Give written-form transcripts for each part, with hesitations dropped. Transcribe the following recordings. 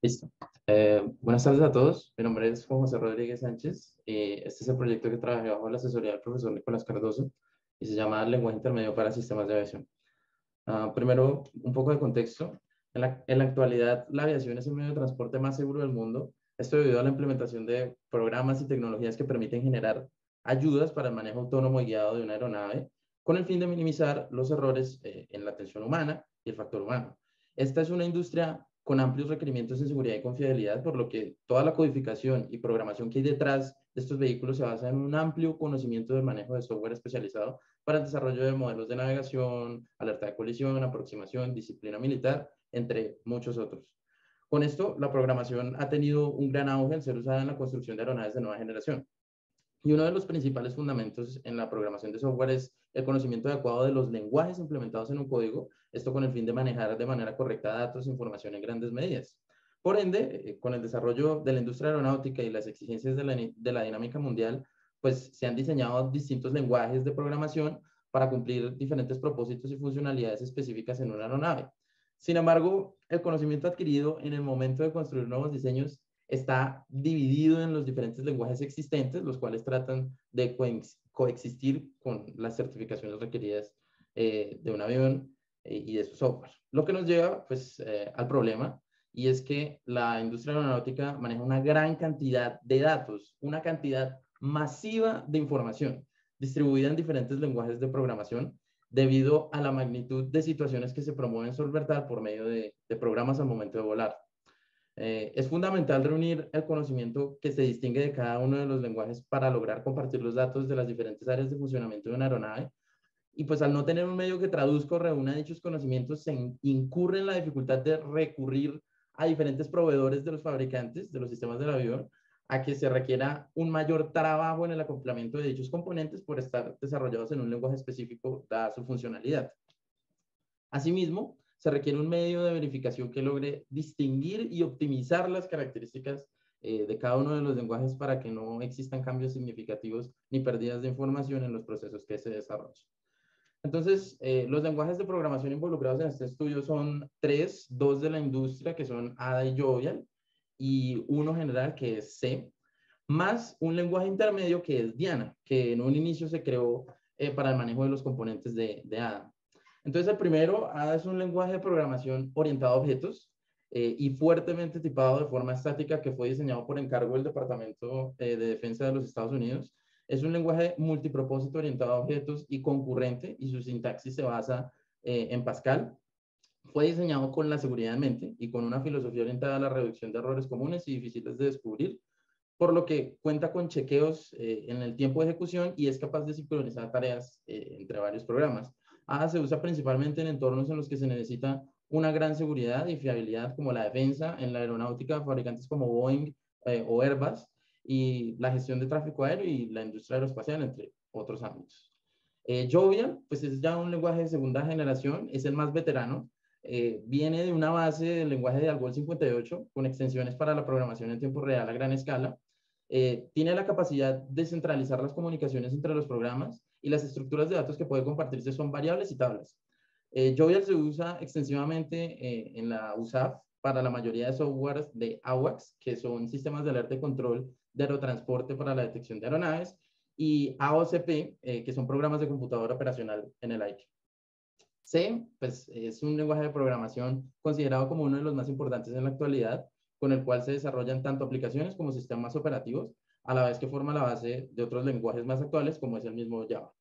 Listo. Buenas tardes a todos. Mi nombre es Juan José Rodríguez Sánchez. Este es el proyecto que trabajé bajo la asesoría del profesor Nicolás Cardoso y se llama Lenguaje Intermedio para Sistemas de Aviación. Primero, un poco de contexto. En la actualidad, la aviación es el medio de transporte más seguro del mundo. Esto debido a la implementación de programas y tecnologías que permiten generar ayudas para el manejo autónomo y guiado de una aeronave con el fin de minimizar los errores en la atención humana y el factor humano. Esta es una industria con amplios requerimientos de seguridad y confiabilidad, por lo que toda la codificación y programación que hay detrás de estos vehículos se basa en un amplio conocimiento del manejo de software especializado para el desarrollo de modelos de navegación, alerta de colisión, aproximación, disciplina militar, entre muchos otros. Con esto, la programación ha tenido un gran auge al ser usada en la construcción de aeronaves de nueva generación. Y uno de los principales fundamentos en la programación de software es el conocimiento adecuado de los lenguajes implementados en un código, esto con el fin de manejar de manera correcta datos e información en grandes medidas. Por ende, con el desarrollo de la industria aeronáutica y las exigencias de la dinámica mundial, pues se han diseñado distintos lenguajes de programación para cumplir diferentes propósitos y funcionalidades específicas en una aeronave. Sin embargo, el conocimiento adquirido en el momento de construir nuevos diseños está dividido en los diferentes lenguajes existentes, los cuales tratan de coexistir con las certificaciones requeridas de un avión y de su software. Lo que nos lleva pues, al problema, y es que la industria aeronáutica maneja una gran cantidad de datos, una cantidad masiva de información distribuida en diferentes lenguajes de programación debido a la magnitud de situaciones que se promueven solventar por medio de programas al momento de volar. Es fundamental reunir el conocimiento que se distingue de cada uno de los lenguajes para lograr compartir los datos de las diferentes áreas de funcionamiento de una aeronave. Y pues al no tener un medio que traduzca o reúna dichos conocimientos, se incurre en la dificultad de recurrir a diferentes proveedores de los fabricantes de los sistemas del avión, a que se requiera un mayor trabajo en el acoplamiento de dichos componentes por estar desarrollados en un lenguaje específico dada su funcionalidad. Asimismo, se requiere un medio de verificación que logre distinguir y optimizar las características de cada uno de los lenguajes para que no existan cambios significativos ni pérdidas de información en los procesos que se desarrollan. Entonces, los lenguajes de programación involucrados en este estudio son tres, dos de la industria que son Ada y Jovial y uno general que es C, más un lenguaje intermedio que es Diana, que en un inicio se creó para el manejo de los componentes de Ada. Entonces, el primero, Ada es un lenguaje de programación orientado a objetos y fuertemente tipado de forma estática que fue diseñado por encargo del Departamento de Defensa de los Estados Unidos. Es un lenguaje multipropósito orientado a objetos y concurrente y su sintaxis se basa en Pascal. Fue diseñado con la seguridad en mente y con una filosofía orientada a la reducción de errores comunes y difíciles de descubrir, por lo que cuenta con chequeos en el tiempo de ejecución y es capaz de sincronizar tareas entre varios programas. ADA se usa principalmente en entornos en los que se necesita una gran seguridad y fiabilidad, como la defensa en la aeronáutica, fabricantes como Boeing o Airbus, y la gestión de tráfico aéreo y la industria aeroespacial, entre otros ámbitos. Jovial, pues es ya un lenguaje de segunda generación, es el más veterano, viene de una base del lenguaje de Algol 58 con extensiones para la programación en tiempo real a gran escala. Tiene la capacidad de centralizar las comunicaciones entre los programas y las estructuras de datos que puede compartirse son variables y tablas. Jovial se usa extensivamente en la USAF para la mayoría de softwares de AWACS, que son sistemas de alerta y control de aerotransporte para la detección de aeronaves, y AOCP, que son programas de computadora operacional en el aire. C, pues es un lenguaje de programación considerado como uno de los más importantes en la actualidad, con el cual se desarrollan tanto aplicaciones como sistemas operativos, a la vez que forma la base de otros lenguajes más actuales, como es el mismo Java.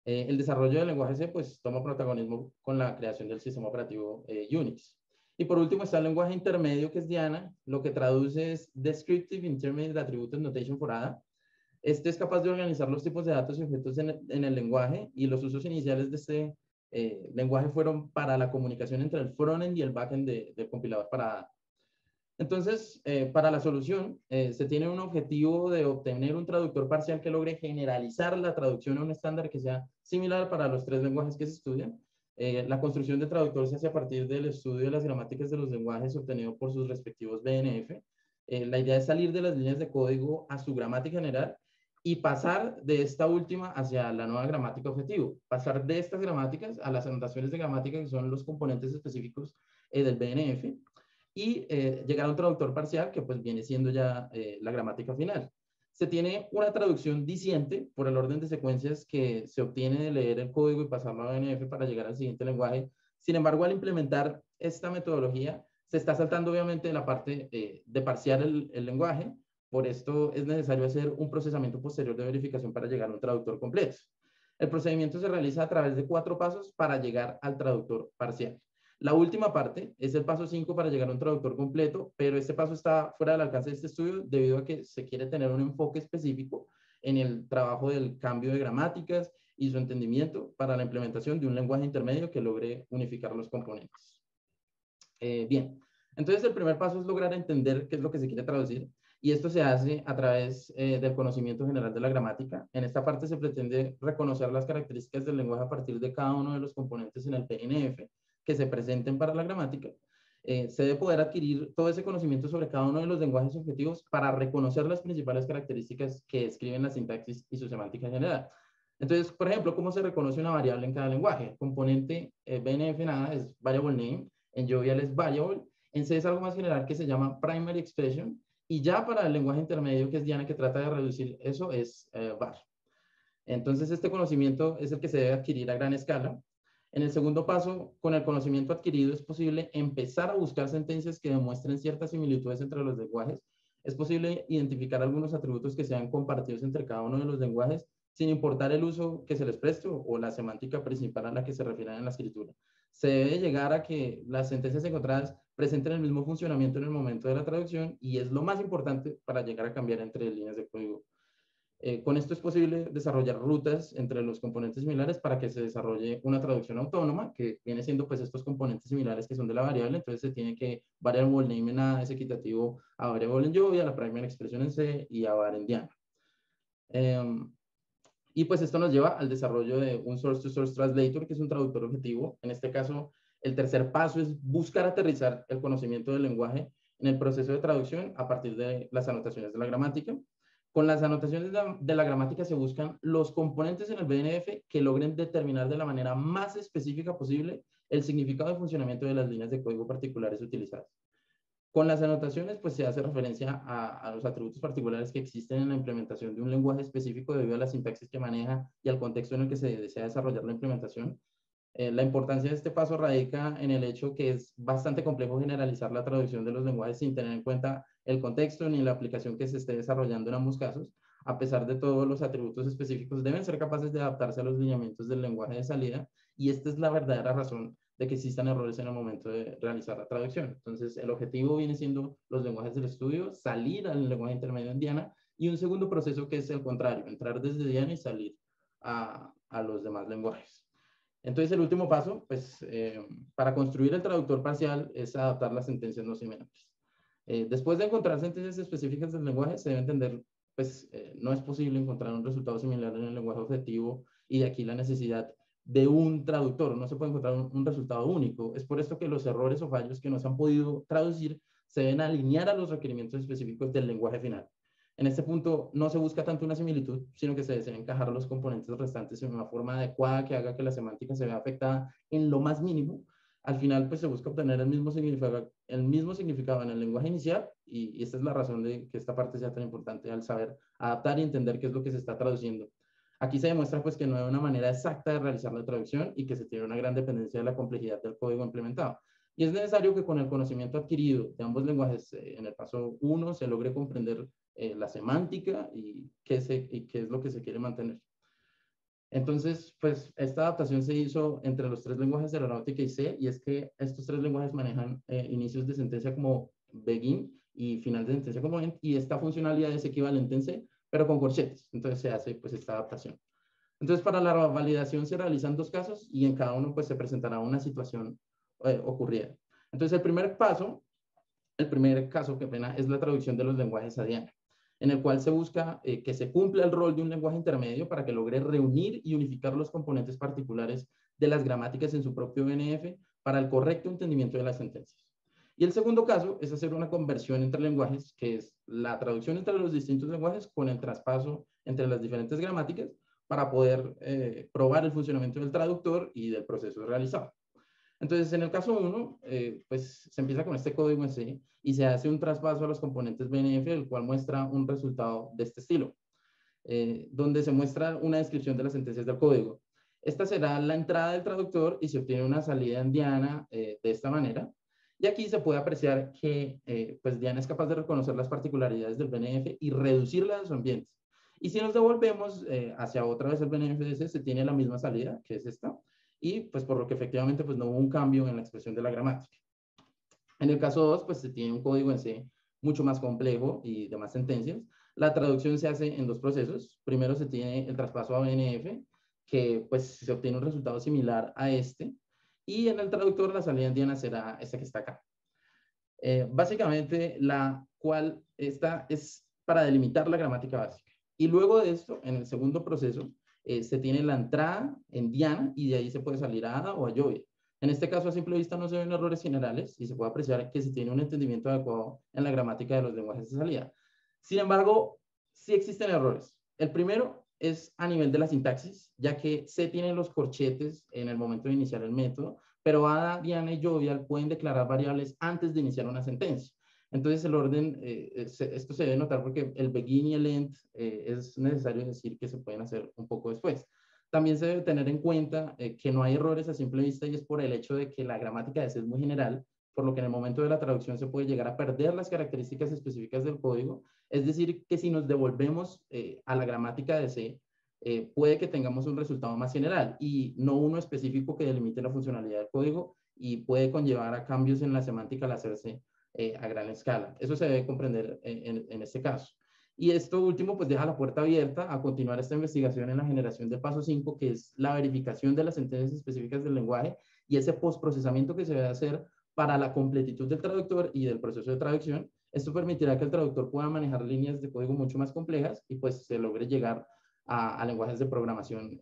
El desarrollo del lenguaje C, pues toma protagonismo con la creación del sistema operativo Unix. Y por último está el lenguaje intermedio, que es Diana, lo que traduce es Descriptive Intermediate Attributed Notation for Ada. Este es capaz de organizar los tipos de datos y objetos en el lenguaje, y los usos iniciales de este lenguaje fueron para la comunicación entre el frontend y el backend del compilador para ADA. Entonces, para la solución, se tiene un objetivo de obtener un traductor parcial que logre generalizar la traducción a un estándar que sea similar para los tres lenguajes que se estudian. La construcción de traductor se hace a partir del estudio de las gramáticas de los lenguajes obtenido por sus respectivos BNF. La idea es salir de las líneas de código a su gramática general y pasar de esta última hacia la nueva gramática objetivo. Pasar de estas gramáticas a las anotaciones de gramática, que son los componentes específicos del BNF, y llegar a un traductor parcial que pues viene siendo ya la gramática final. Se tiene una traducción diciente por el orden de secuencias que se obtiene de leer el código y pasarlo a BNF para llegar al siguiente lenguaje. Sin embargo, al implementar esta metodología, se está saltando obviamente la parte de parciar el lenguaje. Por esto es necesario hacer un procesamiento posterior de verificación para llegar a un traductor completo. El procedimiento se realiza a través de 4 pasos para llegar al traductor parcial. La última parte es el paso 5 para llegar a un traductor completo, pero este paso está fuera del alcance de este estudio debido a que se quiere tener un enfoque específico en el trabajo del cambio de gramáticas y su entendimiento para la implementación de un lenguaje intermedio que logre unificar los componentes. Bien, entonces el primer paso es lograr entender qué es lo que se quiere traducir y esto se hace a través del conocimiento general de la gramática. En esta parte se pretende reconocer las características del lenguaje a partir de cada uno de los componentes en el PNF que se presenten para la gramática. Se debe poder adquirir todo ese conocimiento sobre cada uno de los lenguajes objetivos para reconocer las principales características que describen la sintaxis y su semántica general. Entonces, por ejemplo, ¿cómo se reconoce una variable en cada lenguaje? El componente BNF nada es variable name, en Jovial es variable, en C es algo más general que se llama primary expression, y ya para el lenguaje intermedio, que es Diana, que trata de reducir eso, es var. Entonces, este conocimiento es el que se debe adquirir a gran escala. En el segundo paso, con el conocimiento adquirido es posible empezar a buscar sentencias que demuestren ciertas similitudes entre los lenguajes. Es posible identificar algunos atributos que sean compartidos entre cada uno de los lenguajes, sin importar el uso que se les preste o la semántica principal a la que se refieren en la escritura. Se debe llegar a que las sentencias encontradas presenten el mismo funcionamiento en el momento de la traducción y es lo más importante para llegar a cambiar entre líneas de código. Con esto es posible desarrollar rutas entre los componentes similares para que se desarrolle una traducción autónoma, que viene siendo pues estos componentes similares que son de la variable. Entonces se tiene que variable name en A es equitativo a variable en Jovia, la primary expression en C y a var en Diana. Y pues esto nos lleva al desarrollo de un source-to-source translator, que es un traductor objetivo. En este caso, el tercer paso es buscar aterrizar el conocimiento del lenguaje en el proceso de traducción a partir de las anotaciones de la gramática. Con las anotaciones de la gramática se buscan los componentes en el BNF que logren determinar de la manera más específica posible el significado de funcionamiento de las líneas de código particulares utilizadas. Con las anotaciones, pues se hace referencia a los atributos particulares que existen en la implementación de un lenguaje específico debido a la sintaxis que maneja y al contexto en el que se desea desarrollar la implementación. La importancia de este paso radica en el hecho que es bastante complejo generalizar la traducción de los lenguajes sin tener en cuenta el contexto ni la aplicación que se esté desarrollando en ambos casos. A pesar de todo, los atributos específicos deben ser capaces de adaptarse a los lineamientos del lenguaje de salida y esta es la verdadera razón de que existan errores en el momento de realizar la traducción. Entonces, el objetivo viene siendo los lenguajes del estudio, salir al lenguaje intermedio en Diana y un segundo proceso que es el contrario, entrar desde Diana y salir a los demás lenguajes. Entonces, el último paso, pues, para construir el traductor parcial es adaptar las sentencias no similares. Después de encontrar sentencias específicas del lenguaje, se debe entender, pues, no es posible encontrar un resultado similar en el lenguaje objetivo y de aquí la necesidad de un traductor. No se puede encontrar un resultado único. Es por esto que los errores o fallos que no se han podido traducir se deben alinear a los requerimientos específicos del lenguaje final. En este punto no se busca tanto una similitud, sino que se desean encajar los componentes restantes en una forma adecuada que haga que la semántica se vea afectada en lo más mínimo. Al final, pues se busca obtener el mismo significado en el lenguaje inicial y esta es la razón de que esta parte sea tan importante al saber adaptar y entender qué es lo que se está traduciendo. Aquí se demuestra pues que no hay una manera exacta de realizar la traducción y que se tiene una gran dependencia de la complejidad del código implementado. Y es necesario que con el conocimiento adquirido de ambos lenguajes en el paso 1 se logre comprender la semántica y qué es lo que se quiere mantener. Entonces, pues esta adaptación se hizo entre los 3 lenguajes de aeronáutica y C, y es que estos 3 lenguajes manejan inicios de sentencia como begin y final de sentencia como end, y esta funcionalidad es equivalente en C, pero con corchetes. Entonces se hace pues esta adaptación. Entonces, para la validación se realizan 2 casos y en cada uno pues se presentará una situación ocurrida. Entonces, el primer caso, qué pena, es la traducción de los lenguajes a Diana, en el cual se busca que se cumpla el rol de un lenguaje intermedio para que logre reunir y unificar los componentes particulares de las gramáticas en su propio BNF para el correcto entendimiento de las sentencias. Y el segundo caso es hacer una conversión entre lenguajes, que es la traducción entre los distintos lenguajes con el traspaso entre las diferentes gramáticas para poder probar el funcionamiento del traductor y del proceso realizado. Entonces, en el caso 1, pues se empieza con este código en C y se hace un traspaso a los componentes BNF, el cual muestra un resultado de este estilo, donde se muestra una descripción de las sentencias del código. Esta será la entrada del traductor y se obtiene una salida en Diana de esta manera. Y aquí se puede apreciar que pues Diana es capaz de reconocer las particularidades del BNF y reducirlas de su ambiente. Y si nos devolvemos hacia otra vez el BNF, se tiene la misma salida, que es esta, y pues por lo que efectivamente pues no hubo un cambio en la expresión de la gramática. En el caso 2, pues se tiene un código en C mucho más complejo y de más sentencias. La traducción se hace en dos procesos. Primero se tiene el traspaso a BNF, que pues se obtiene un resultado similar a este, y en el traductor la salida en Diana será esta que está acá. Básicamente, la cual esta es para delimitar la gramática básica. Y luego de esto, en el segundo proceso, se tiene la entrada en Diana y de ahí se puede salir a Ada o a Jovia. En este caso, a simple vista no se ven errores generales y se puede apreciar que se tiene un entendimiento adecuado en la gramática de los lenguajes de salida. Sin embargo, sí existen errores. El primero es a nivel de la sintaxis, ya que C tiene los corchetes en el momento de iniciar el método, pero Ada, Diana y Jovial pueden declarar variables antes de iniciar una sentencia. Entonces el orden, esto se debe notar porque el begin y el end es necesario decir que se pueden hacer un poco después. También se debe tener en cuenta que no hay errores a simple vista y es por el hecho de que la gramática de C es muy general, por lo que en el momento de la traducción se puede llegar a perder las características específicas del código. Es decir, que si nos devolvemos a la gramática de C, puede que tengamos un resultado más general y no uno específico que delimite la funcionalidad del código y puede conllevar a cambios en la semántica al hacerse a gran escala. Eso se debe comprender en este caso. Y esto último pues deja la puerta abierta a continuar esta investigación en la generación del paso 5, que es la verificación de las sentencias específicas del lenguaje y ese postprocesamiento que se debe hacer para la completitud del traductor y del proceso de traducción. Esto permitirá que el traductor pueda manejar líneas de código mucho más complejas y pues se logre llegar a lenguajes de programación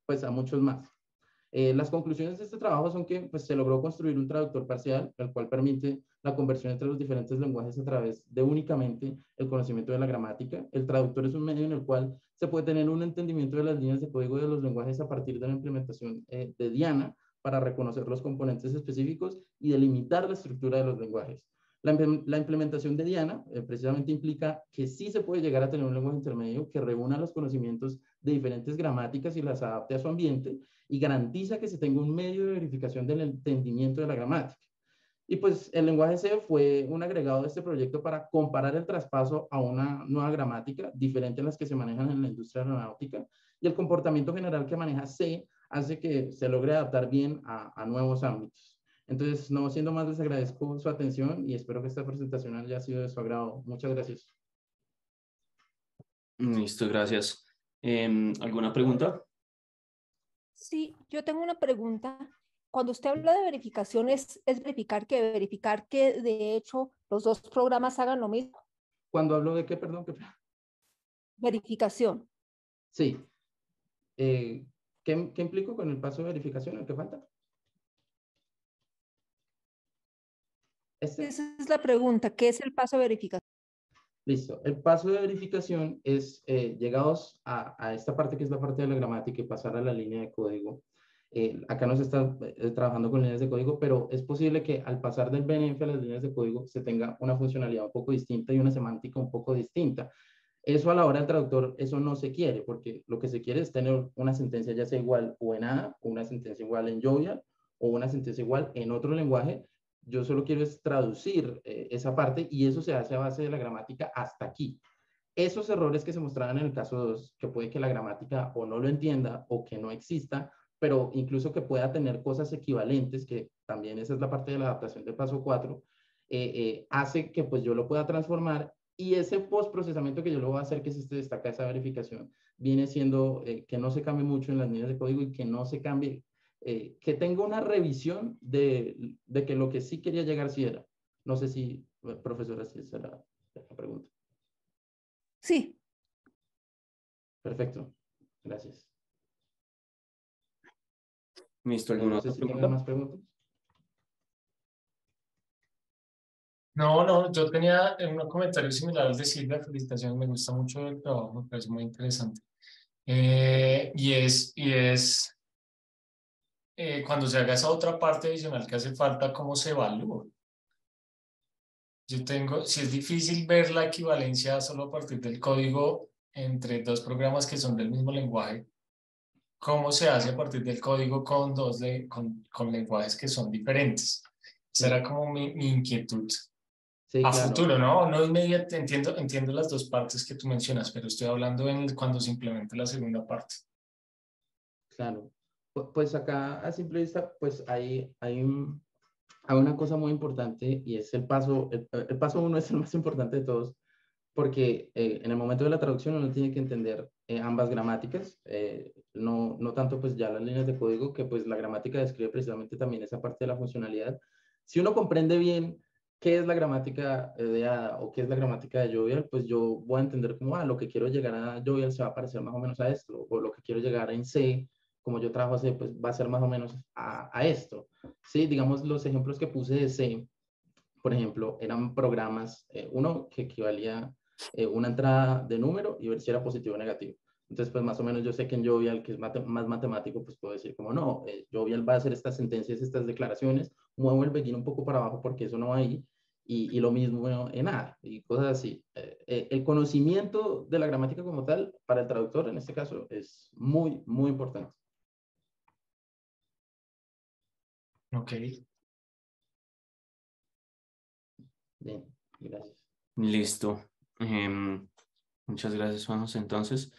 pues a muchos más. Las conclusiones de este trabajo son que pues, se logró construir un traductor parcial, el cual permite la conversión entre los diferentes lenguajes a través de únicamente el conocimiento de la gramática. El traductor es un medio en el cual se puede tener un entendimiento de las líneas de código de los lenguajes a partir de la implementación de Diana para reconocer los componentes específicos y delimitar la estructura de los lenguajes. La implementación de Diana precisamente implica que sí se puede llegar a tener un lenguaje intermedio que reúna los conocimientos de diferentes gramáticas y las adapte a su ambiente y garantiza que se tenga un medio de verificación del entendimiento de la gramática. Y pues el lenguaje C fue un agregado de este proyecto para comparar el traspaso a una nueva gramática diferente a las que se manejan en la industria aeronáutica y el comportamiento general que maneja C hace que se logre adaptar bien a nuevos ámbitos. Entonces, no siendo más, les agradezco su atención y espero que esta presentación haya sido de su agrado. Muchas gracias. Listo, gracias. ¿Alguna pregunta? Sí, yo tengo una pregunta. Cuando usted habla de verificación, ¿es verificar que de hecho los dos programas hagan lo mismo? Cuando hablo de qué, perdón, qué. Verificación. Sí. ¿Qué implico con el paso de verificación? ¿El que falta? Esa es la pregunta. ¿Qué es el paso de verificación? Listo. El paso de verificación es, llegados a esta parte que es la parte de la gramática y pasar a la línea de código. Acá no se está trabajando con líneas de código, pero es posible que al pasar del BNF a las líneas de código se tenga una funcionalidad un poco distinta y una semántica un poco distinta. Eso a la hora del traductor, eso no se quiere, porque lo que se quiere es tener una sentencia ya sea igual o en A, o una sentencia igual en Jovial, o una sentencia igual en otro lenguaje. Yo solo quiero es traducir esa parte y eso se hace a base de la gramática hasta aquí. Esos errores que se mostraban en el caso 2, que puede que la gramática o no lo entienda o que no exista, pero incluso que pueda tener cosas equivalentes, que también esa es la parte de la adaptación del paso 4, hace que pues yo lo pueda transformar y ese postprocesamiento que yo lo voy a hacer, que es este destaca esa verificación, viene siendo que no se cambie mucho en las líneas de código y que no se cambie, que tenga una revisión de que lo que sí quería llegar sí era. No sé si, profesora, si esa era la pregunta. Sí. Perfecto. Gracias. ¿Listo? ¿Alguna No sé otra si pregunta? tengan más preguntas. No, yo tenía un comentario similar al de Silvia. Felicitaciones, me gusta mucho el trabajo, me parece muy interesante. Y es cuando se haga esa otra parte adicional que hace falta, ¿cómo se evalúa? Yo tengo, si es difícil ver la equivalencia solo a partir del código entre dos programas que son del mismo lenguaje, ¿cómo se hace a partir del código con con lenguajes que son diferentes? Esa Sí, era como mi inquietud. sí, A claro. futuro, ¿no? No inmediato, entiendo las dos partes que tú mencionas, pero estoy hablando cuando se implemente la segunda parte. Claro. Pues acá a simple vista, pues hay una cosa muy importante y es el paso uno es el más importante de todos, porque en el momento de la traducción uno tiene que entender ambas gramáticas, no tanto pues ya las líneas de código, que pues la gramática describe precisamente también esa parte de la funcionalidad. Si uno comprende bien qué es la gramática de Ada o qué es la gramática de Jovial, pues yo voy a entender como, lo que quiero llegar a Jovial se va a parecer más o menos a esto, o lo que quiero llegar en C, como yo trabajo C, pues va a ser más o menos a esto. Sí, digamos los ejemplos que puse de C, por ejemplo, eran programas, uno que equivalía una entrada de número y ver si era positivo o negativo. Entonces, pues más o menos yo sé que en Jovial, que es más matemático, pues puedo decir como no, Jovial va a hacer estas sentencias, estas declaraciones, muevo el begin un poco para abajo porque eso no va ahí, y lo mismo en A, y cosas así. El conocimiento de la gramática como tal, para el traductor en este caso, es muy, muy importante. Ok. Bien, gracias. Listo. Muchas gracias, Juan José. Entonces,